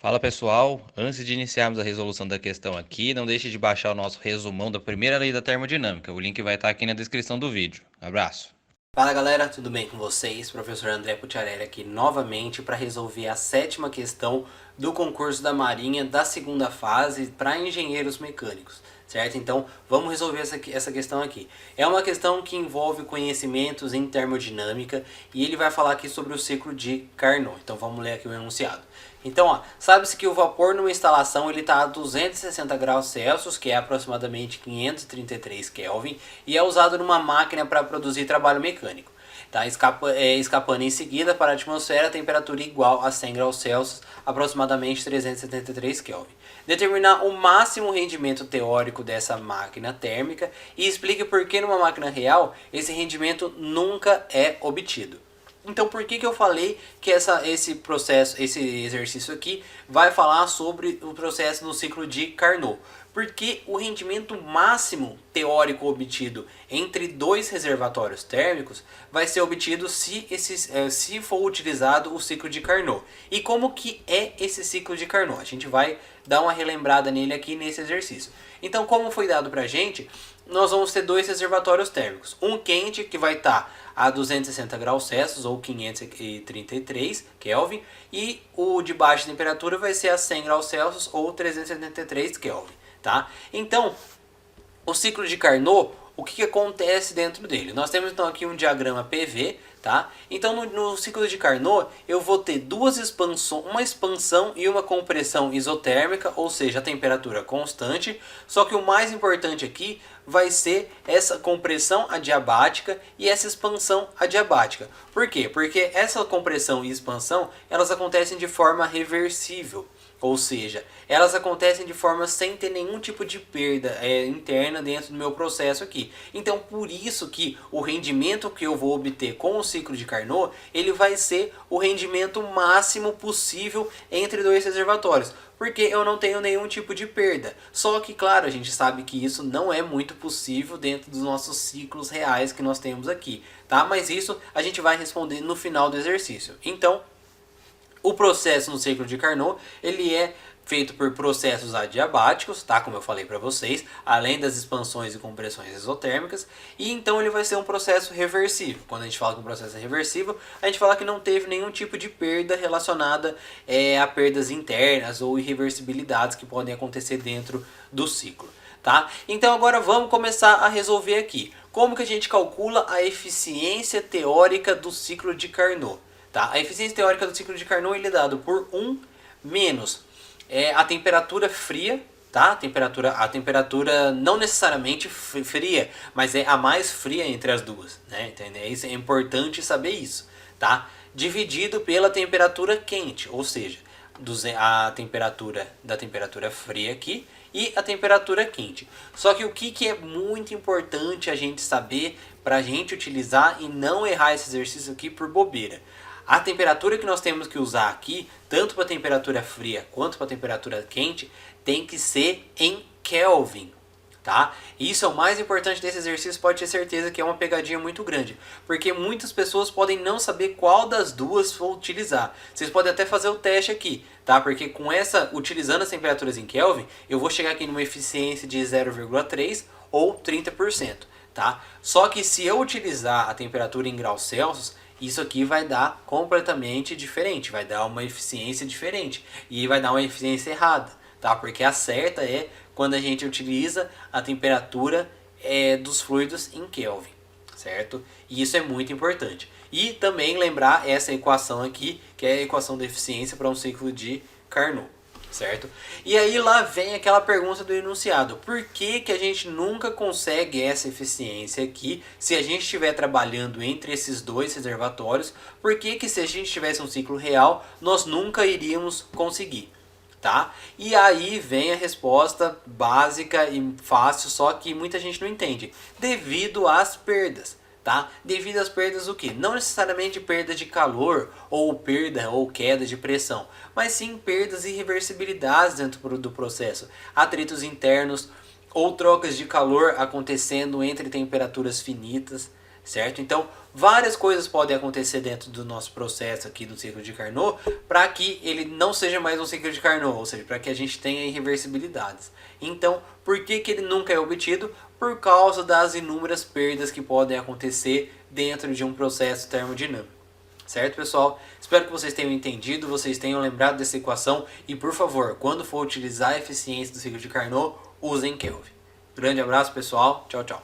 Fala pessoal, antes de iniciarmos a resolução da questão aqui, não deixe de baixar o nosso resumão da primeira lei da termodinâmica. O link vai estar aqui na descrição do vídeo. Abraço! Fala galera, tudo bem com vocês? Professor André Pucciarelli aqui novamente para resolver a sétima questão do concurso da Marinha da segunda fase para engenheiros mecânicos, certo? Então vamos resolver essa questão aqui. É uma questão que envolve conhecimentos em termodinâmica e ele vai falar aqui sobre o ciclo de Carnot. Então vamos ler aqui o enunciado. Então, sabe-se que o vapor numa instalação ele está a 260 graus Celsius, que é aproximadamente 533 Kelvin, e é usado numa máquina para produzir trabalho mecânico. Tá? Escapando em seguida para a atmosfera a temperatura igual a 100 graus Celsius, aproximadamente 373 Kelvin. Determinar o máximo rendimento teórico dessa máquina térmica e explique por que numa máquina real esse rendimento nunca é obtido. Então por que eu falei que esse exercício aqui vai falar sobre o processo no ciclo de Carnot? Porque o rendimento máximo teórico obtido entre dois reservatórios térmicos vai ser obtido se for utilizado o ciclo de Carnot. E como que é esse ciclo de Carnot? A gente vai dar uma relembrada nele aqui nesse exercício. Então, como foi dado para a gente, nós vamos ter dois reservatórios térmicos. Um quente, que vai estar a 260 graus Celsius ou 533 Kelvin, e o de baixa temperatura vai ser a 100 graus Celsius ou 373 Kelvin. Tá? Então, o ciclo de Carnot, o que acontece dentro dele? Nós temos então aqui um diagrama PV, tá? Então no ciclo de Carnot eu vou ter uma expansão e uma compressão isotérmica, ou seja, a temperatura constante, só que o mais importante aqui vai ser essa compressão adiabática e essa expansão adiabática. Por quê? Porque essa compressão e expansão, elas acontecem de forma reversível. Ou seja, elas acontecem de forma sem ter nenhum tipo de perda interna dentro do meu processo aqui. Então, por isso que o rendimento que eu vou obter com o ciclo de Carnot, ele vai ser o rendimento máximo possível entre dois reservatórios. Porque eu não tenho nenhum tipo de perda. Só que, claro, a gente sabe que isso não é muito possível dentro dos nossos ciclos reais que nós temos aqui. Tá? Mas isso a gente vai responder no final do exercício. Então, o processo no ciclo de Carnot, ele é feito por processos adiabáticos, tá? Como eu falei para vocês, além das expansões e compressões isotérmicas, e então ele vai ser um processo reversível. Quando a gente fala que um processo é reversível, a gente fala que não teve nenhum tipo de perda relacionada a perdas internas ou irreversibilidades que podem acontecer dentro do ciclo. Tá? Então agora vamos começar a resolver aqui. Como que a gente calcula a eficiência teórica do ciclo de Carnot? Tá? A eficiência teórica do ciclo de Carnot ele é dado por 1 menos a temperatura fria, tá? A temperatura não necessariamente fria, mas é a mais fria entre as duas, né? Entende? Isso é importante saber isso, tá? Dividido pela temperatura quente, ou seja, a temperatura da temperatura fria aqui e a temperatura quente. Só que o que é muito importante a gente saber para a gente utilizar e não errar esse exercício aqui por bobeira. A temperatura que nós temos que usar aqui, tanto para a temperatura fria quanto para a temperatura quente, tem que ser em Kelvin. Tá? Isso é o mais importante desse exercício, pode ter certeza que é uma pegadinha muito grande, porque muitas pessoas podem não saber qual das duas vou utilizar. Vocês podem até fazer o teste aqui, tá? Porque utilizando as temperaturas em Kelvin, eu vou chegar aqui numa eficiência de 0,3 ou 30%, tá? Só que se eu utilizar a temperatura em graus Celsius, isso aqui vai dar completamente diferente, vai dar uma eficiência diferente e vai dar uma eficiência errada, tá? Porque a certa é quando a gente utiliza a temperatura dos fluidos em Kelvin, certo? E isso é muito importante. E também lembrar essa equação aqui, que é a equação de eficiência para um ciclo de Carnot, certo? E aí lá vem aquela pergunta do enunciado: por que a gente nunca consegue essa eficiência aqui se a gente estiver trabalhando entre esses dois reservatórios? Por que se a gente tivesse um ciclo real nós nunca iríamos conseguir? Tá? E aí vem a resposta básica e fácil, só que muita gente não entende. Devido às perdas. Tá? Devido às perdas o que? Não necessariamente perda de calor ou perda ou queda de pressão, mas sim perdas e irreversibilidades dentro do processo. Atritos internos ou trocas de calor acontecendo entre temperaturas finitas, certo? Então, várias coisas podem acontecer dentro do nosso processo aqui do ciclo de Carnot para que ele não seja mais um ciclo de Carnot, ou seja, para que a gente tenha irreversibilidades. Então, por que ele nunca é obtido? Por causa das inúmeras perdas que podem acontecer dentro de um processo termodinâmico. Certo, pessoal? Espero que vocês tenham entendido, vocês tenham lembrado dessa equação e, por favor, quando for utilizar a eficiência do ciclo de Carnot, usem Kelvin. Grande abraço, pessoal. Tchau, tchau.